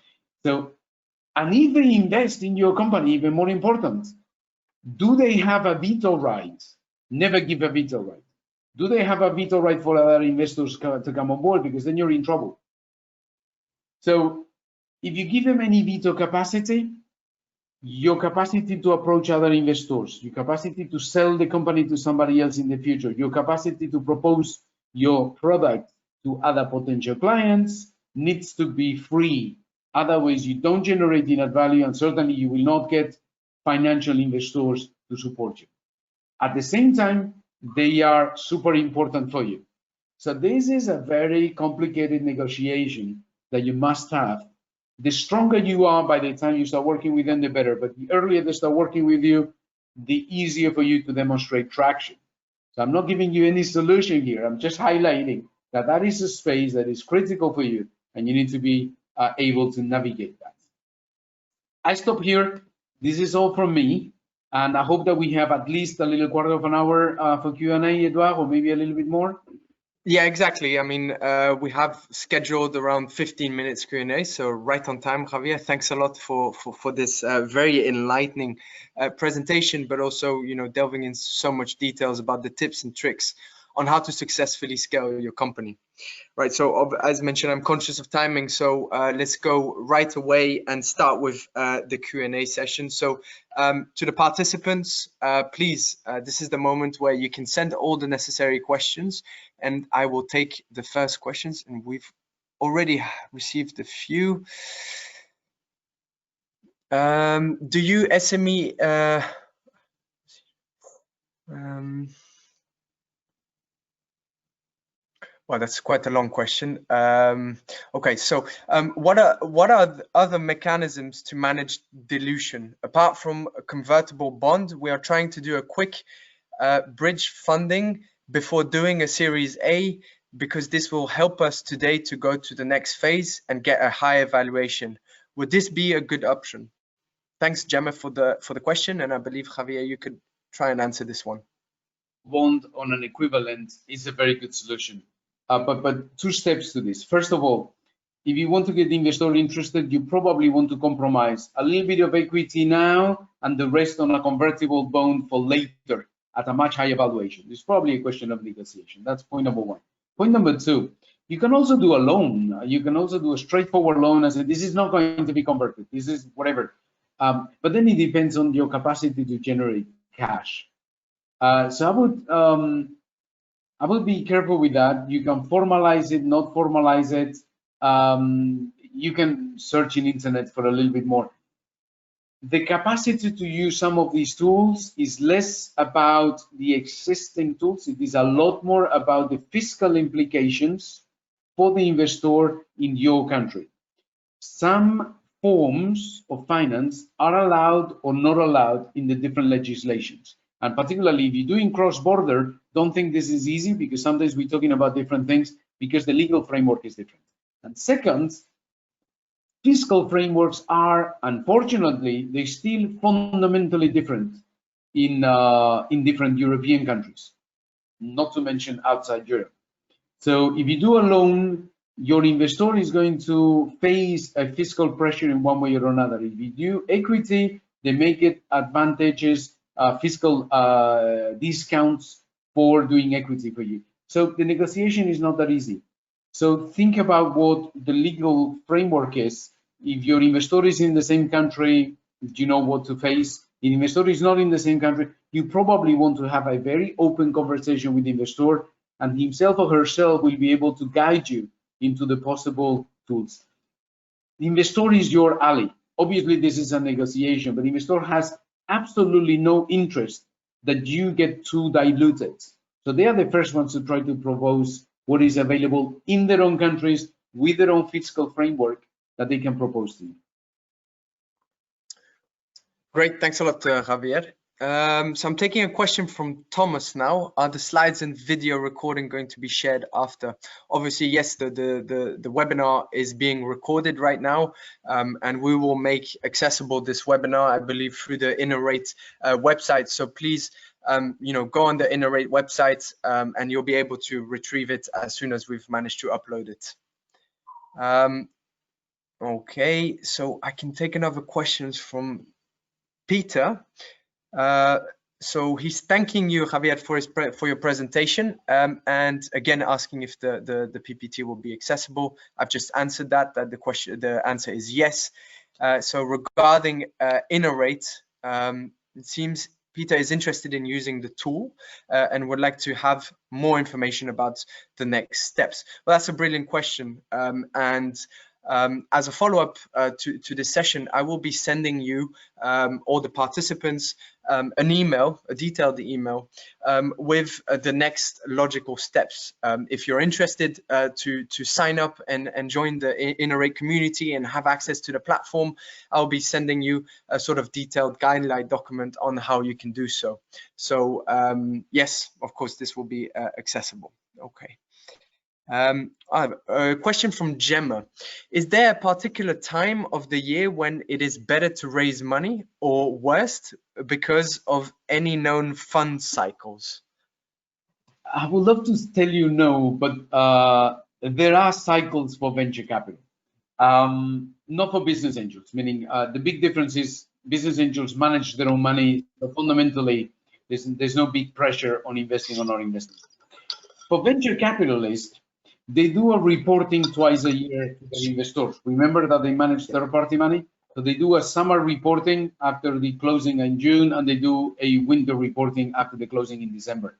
So, and if they invest in your company, even more important, do they have a veto right? Never give a veto right. Do they have a veto right for other investors to come on board? Because then you're in trouble. So if you give them any veto capacity, your capacity to approach other investors, your capacity to sell the company to somebody else in the future, your capacity to propose your product to other potential clients needs to be free. Otherwise, you don't generate enough value, and certainly you will not get financial investors to support you. At the same time, they are super important for you. So this is a very complicated negotiation that you must have. The stronger you are by the time you start working with them, the better. But the earlier they start working with you, the easier for you to demonstrate traction. So I'm not giving you any solution here. I'm just highlighting that that is a space that is critical for you, and you need to be able to navigate that. I stop here. This is all from me. And I hope that we have at least a little quarter of an hour for Q&A, Eduard, or maybe a little bit more. Yeah, exactly. I mean, we have scheduled around 15 minutes Q&A, so right on time, Javier. Thanks a lot for this very enlightening presentation, but also, you know, delving into so much details about the tips and tricks on how to successfully scale your company. Right, so as mentioned, I'm conscious of timing, so let's go right away and start with the Q&A session. So to the participants, please, this is the moment where you can send all the necessary questions, and I will take the first questions, and we've already received a few. Do you SME well, that's quite a long question. Okay, so what are the other mechanisms to manage dilution? Apart from a convertible bond, we are trying to do a quick bridge funding before doing a Series A, because this will help us today to go to the next phase and get a higher valuation. Would this be a good option? Thanks, Gemma, for the question, and I believe, Javier, you could try and answer this one. Bond on an equivalent is a very good solution. But two steps to this. First of all, if you want to get the investor interested, you probably want to compromise a little bit of equity now and the rest on a convertible bond for later at a much higher valuation. It's probably a question of negotiation. That's point number one. Point number two, you can also do a loan. You can also do a straightforward loan and say, this is not going to be converted. This is whatever. But then it depends on your capacity to generate cash. So I would be careful with that. You can formalize it, not formalize it. You can search in internet for a little bit more. The capacity to use some of these tools is less about the existing tools. It is a lot more about the fiscal implications for the investor in your country. Some forms of finance are allowed or not allowed in the different legislations. And particularly if you're doing cross-border, don't think this is easy, because sometimes we're talking about different things because the legal framework is different. And second, fiscal frameworks are, unfortunately, they're still fundamentally different in different European countries, not to mention outside Europe. So if you do a loan, your investor is going to face a fiscal pressure in one way or another. If you do equity, they make it advantageous, fiscal discounts for doing equity for you. So the negotiation is not that easy. So think about what the legal framework is. If your investor is in the same country, you know what to face. If the investor is not in the same country, you probably want to have a very open conversation with the investor, and himself or herself will be able to guide you into the possible tools. The investor is your ally. Obviously, this is a negotiation, but the investor has absolutely no interest that you get too diluted. So they are the first ones to try to propose what is available in their own countries with their own fiscal framework that they can propose to you. Great, thanks a lot, Javier. So I'm taking a question from Thomas now. Are the slides and video recording going to be shared after? Obviously, yes, the webinar is being recorded right now, and we will make accessible this webinar, I believe, through the InnoRate website. So please, go on the InnoRate website, and you'll be able to retrieve it as soon as we've managed to upload it. Okay, so I can take another questions from Peter. So he's thanking you, Javier, for your presentation, and again asking if the PPT will be accessible. I've just answered that the answer is yes. So regarding InnoRate, it seems Peter is interested in using the tool and would like to have more information about the next steps. Well, that's a brilliant question, and as a follow-up to this session, I will be sending you, all the participants, an email, a detailed email with the next logical steps. If you're interested to sign up and join the InnoRate community and have access to the platform, I'll be sending you a sort of detailed guideline document on how you can do so. So yes, of course, this will be accessible. Okay. I have a question from Gemma. Is there a particular time of the year when it is better to raise money, or worst, because of any known fund cycles? I would love to tell you no, but there are cycles for venture capital. Not for business angels, meaning the big difference is business angels manage their own money. So fundamentally, there's no big pressure on investing or not investing. For venture capitalists, they do a reporting twice a year to their investors. Remember that they manage third-party money? So they do a summer reporting after the closing in June, and they do a winter reporting after the closing in December.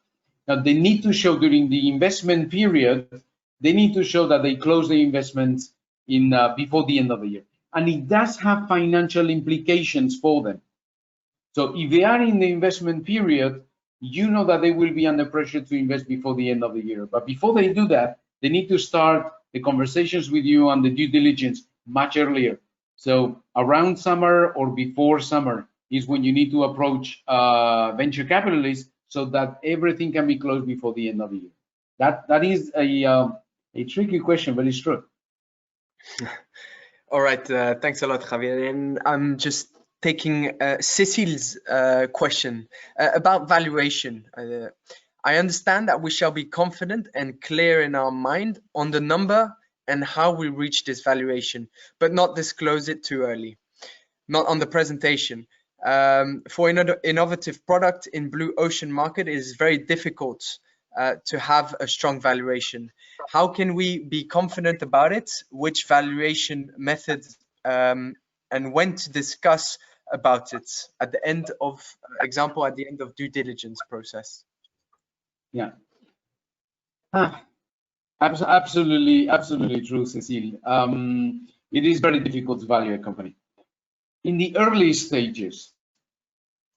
Now, they need to show during the investment period, they need to show that they close the investments in before the end of the year. And it does have financial implications for them. So if they are in the investment period, you know that they will be under pressure to invest before the end of the year. But before they do that, they need to start the conversations with you and the due diligence much earlier. So around summer or before summer is when you need to approach venture capitalists so that everything can be closed before the end of the year. That is a tricky question, but it's true. All right, thanks a lot, Javier. And I'm just taking Cecile's question about valuation. I understand that we shall be confident and clear in our mind on the number and how we reach this valuation, but not disclose it too early, not on the presentation. For innovative product in blue ocean market, it is very difficult to have a strong valuation. How can we be confident about it? Which valuation method and when to discuss about it at the end of, example, at the end of due diligence process? Yeah. Absolutely true, Cecile. It is very difficult to value a company. In the early stages,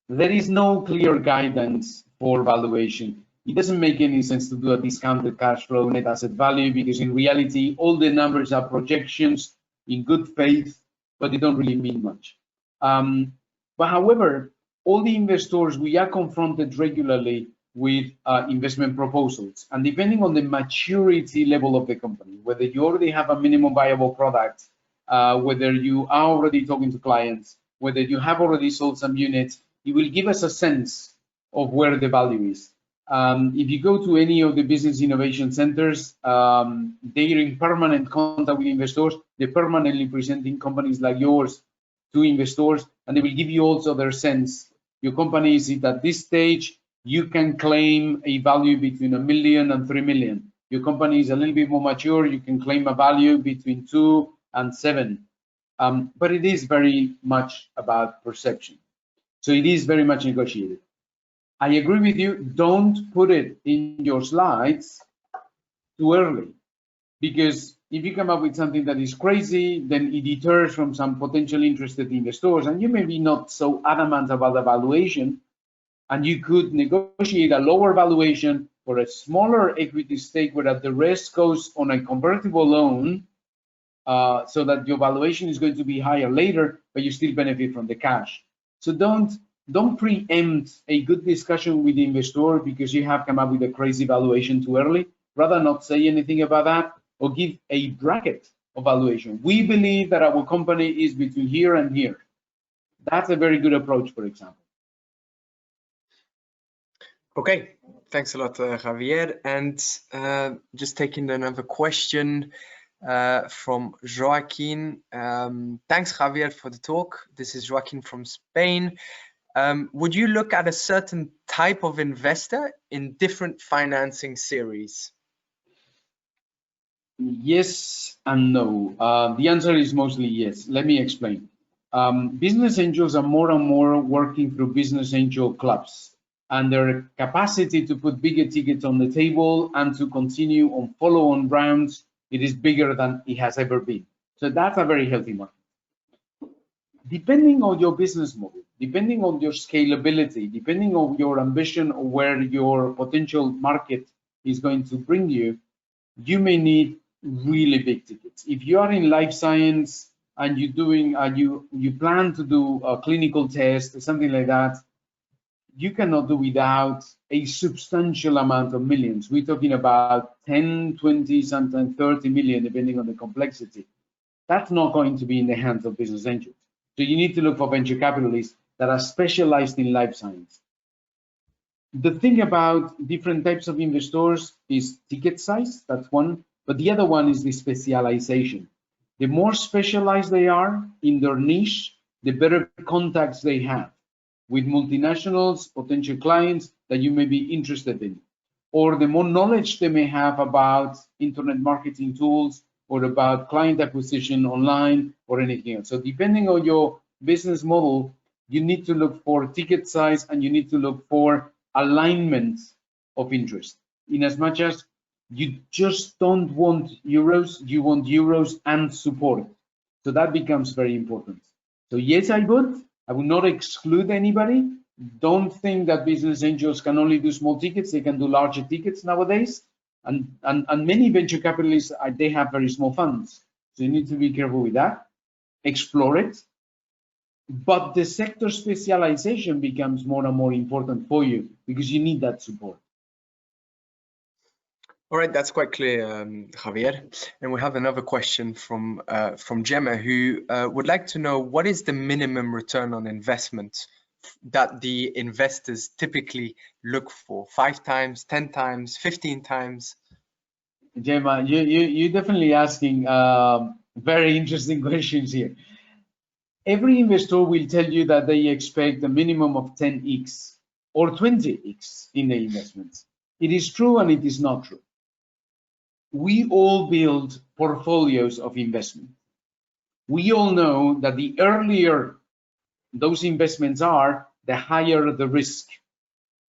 there is no clear guidance for valuation. It doesn't make any sense to do a discounted cash flow net asset value, because in reality, all the numbers are projections in good faith, but they don't really mean much. But however, all the investors, we are confronted regularly with investment proposals, and depending on the maturity level of the company, whether you already have a minimum viable product, whether you are already talking to clients, whether you have already sold some units, it will give us a sense of where the value is. If you go to any of the business innovation centers, they're in permanent contact with investors. They're permanently presenting companies like yours to investors, and they will give you also their sense. Your company is at this stage, you can claim a value between 1 million and 3 million. Your company is a little bit more mature, you can claim a value between 2 and 7. But it is very much about perception. So it is very much negotiated. I agree with you, don't put it in your slides too early, because if you come up with something that is crazy, then it deters from some potential interested investors, and you may be not so adamant about the valuation, and you could negotiate a lower valuation for a smaller equity stake where the rest goes on a convertible loan, so that your valuation is going to be higher later, but you still benefit from the cash. So don't preempt a good discussion with the investor because you have come up with a crazy valuation too early. Rather not say anything about that, or give a bracket of valuation. We believe that our company is between here and here. That's a very good approach, for example. Okay, thanks a lot, Javier. And just taking another question from Joaquin. Thanks, Javier, for the talk. This is Joaquin from Spain. Would you look at a certain type of investor in different financing series? Yes and no. The answer is mostly yes. Let me explain. Business angels are more and more working through business angel clubs, and their capacity to put bigger tickets on the table and to continue on follow-on rounds, it is bigger than it has ever been. So that's a very healthy market. Depending on your business model, depending on your scalability, depending on your ambition or where your potential market is going to bring you, you may need really big tickets. If you are in life science and you're doing, you plan to do a clinical test or something like that, you cannot do without a substantial amount of millions. We're talking about 10, 20, sometimes 30 million, depending on the complexity. That's not going to be in the hands of business angels. So you need to look for venture capitalists that are specialized in life science. The thing about different types of investors is ticket size, that's one, but the other one is the specialization. The more specialized they are in their niche, the better contacts they have with multinationals, potential clients that you may be interested in, or the more knowledge they may have about internet marketing tools or about client acquisition online or anything else. So depending on your business model, you need to look for ticket size and you need to look for alignment of interest. In as much as you just don't want euros, you want euros and support. So that becomes very important. So yes, I would not exclude anybody. Don't think that business angels can only do small tickets. They can do larger tickets nowadays. And many venture capitalists, they have very small funds. So you need to be careful with that. Explore it. But the sector specialization becomes more and more important for you because you need that support. All right, that's quite clear, Javier. And we have another question from Gemma, who would like to know what is the minimum return on investment that the investors typically look for? 5 times, 10 times, 15 times? Gemma, you're definitely asking very interesting questions here. Every investor will tell you that they expect a minimum of 10x or 20x in the investments. It is true and it is not true. We all build portfolios of investment. We all know that the earlier those investments are, the higher the risk.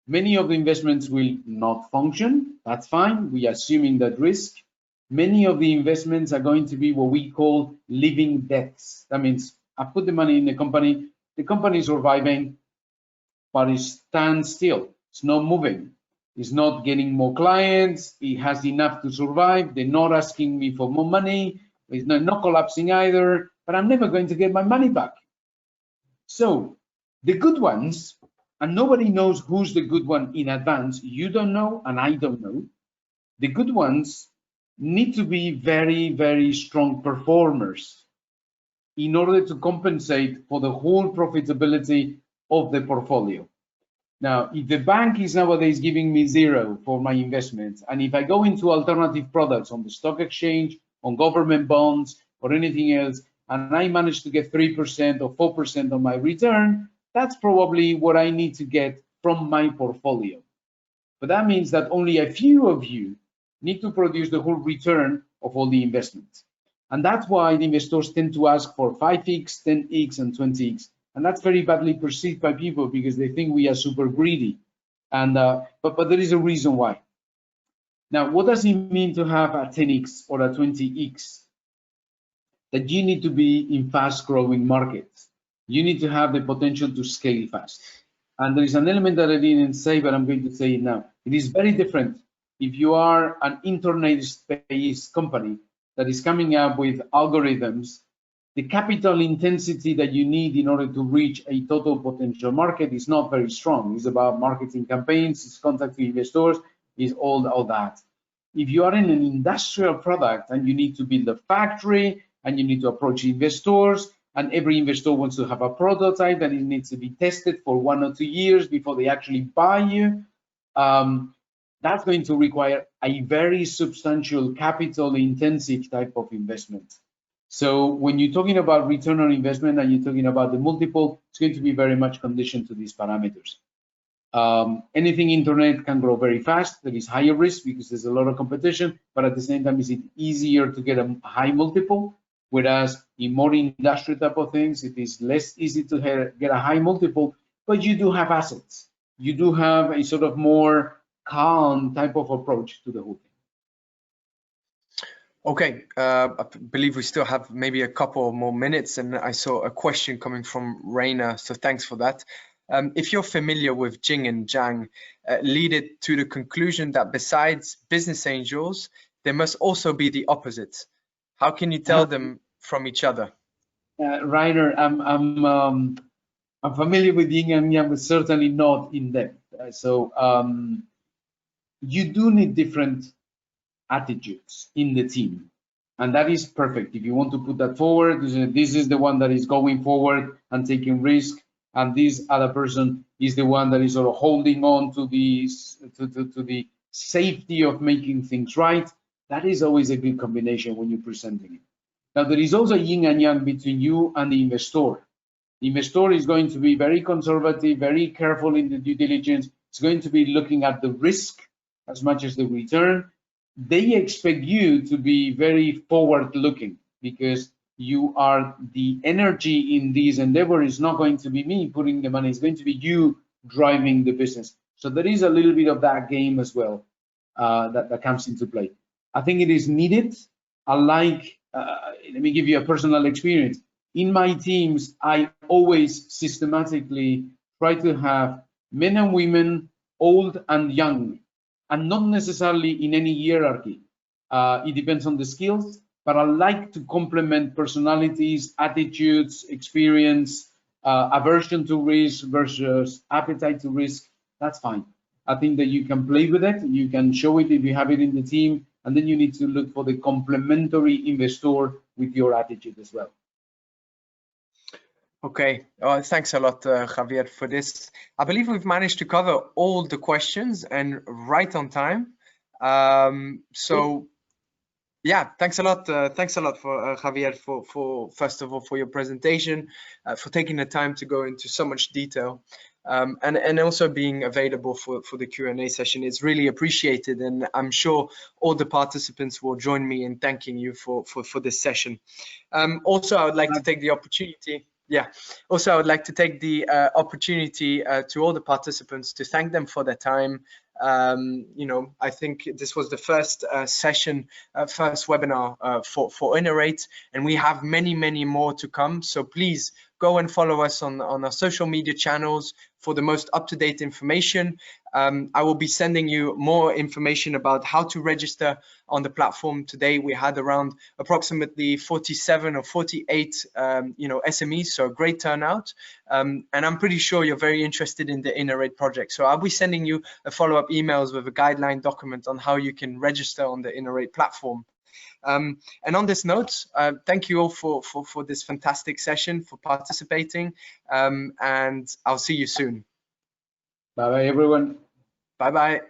Many of the investments will not function. That's fine. We are assuming that risk. Many of the investments are going to be what we call living deaths. That means I put the money in the company is surviving, but it stands still. It's not moving. It's not getting more clients. It has enough to survive. They're not asking me for more money. It's not collapsing either, but I'm never going to get my money back. So the good ones, and nobody knows who's the good one in advance. You don't know, and I don't know. The good ones need to be very, very strong performers in order to compensate for the whole profitability of the portfolio. Now, if the bank is nowadays giving me 0 for my investments, and if I go into alternative products on the stock exchange, on government bonds, or anything else, and I manage to get 3% or 4% on my return, that's probably what I need to get from my portfolio. But that means that only a few of you need to produce the whole return of all the investments. And that's why the investors tend to ask for 5x, 10x, and 20x. And that's very badly perceived by people because they think we are super greedy. And but there is a reason why. Now, what does it mean to have a 10x or a 20x? That you need to be in fast-growing markets. You need to have the potential to scale fast. And there is an element that I didn't say, but I'm going to say it now. It is very different if you are an internet-based company that is coming up with algorithms. The capital intensity that you need in order to reach a total potential market is not very strong. It's about marketing campaigns, it's contacting investors, it's all that. If you are in an industrial product and you need to build a factory and you need to approach investors, and every investor wants to have a prototype and it needs to be tested for 1 or 2 years before they actually buy you, that's going to require a very substantial capital intensive type of investment. So when you're talking about return on investment and you're talking about the multiple, it's going to be very much conditioned to these parameters. Anything internet can grow very fast. There is higher risk because there's a lot of competition, but at the same time, is it easier to get a high multiple? Whereas in more industrial type of things, it is less easy to get a high multiple, but you do have assets. You do have a sort of more calm type of approach to the whole thing. Okay, I believe we still have maybe a couple more minutes, and I saw a question coming from Raina, so thanks for that. If you're familiar with Jing and Zhang, lead it to the conclusion that besides business angels, there must also be the opposites. How can you tell them from each other? Rainer, I'm familiar with Yin and Yang, but certainly not in depth. You do need different attitudes in the team, and that is perfect. If you want to put that forward, this is the one that is going forward and taking risk, and this other person is the one that is sort of holding on to the safety of making things right. That is always a good combination when you're presenting it. Now, there is also yin and yang between you and the investor. The investor is going to be very conservative, very careful in the due diligence. It's going to be looking at the risk as much as the return. They expect you to be very forward-looking because you are the energy in this endeavor. Is not going to be me putting the money. It's going to be you driving the business. So there is a little bit of that game as well that comes into play. I think it is needed. Let me give you a personal experience. In my teams, I always systematically try to have men and women, old and young, and not necessarily in any hierarchy. It depends on the skills, but I like to complement personalities, attitudes, experience, aversion to risk versus appetite to risk. That's fine. I think that you can play with it. You can show it if you have it in the team, and then you need to look for the complementary investor with your attitude as well. Okay, thanks a lot, Javier, for this. I believe we've managed to cover all the questions and right on time. So Yeah, thanks a lot. Thanks a lot for Javier for first of all for your presentation, for taking the time to go into so much detail, and also being available for the Q&A session. It's really appreciated, and I'm sure all the participants will join me in thanking you for this session. Also, I would like to take the opportunity. Yeah. Also, I would like to take the opportunity to all the participants to thank them for their time. You know, I think this was the first session, first webinar for InnoRate, and we have many more to come. So please go and follow us on our social media channels for the most up-to-date information. I will be sending you more information about how to register on the platform. Today we had around approximately 47 or 48 you know, SMEs, so a great turnout, and I'm pretty sure you're very interested in the InnoRate project. So I'll be sending you a follow-up emails with a guideline document on how you can register on the InnoRate platform. And on this note, thank you all for this fantastic session, for participating, and I'll see you soon. Bye bye, everyone. Bye bye.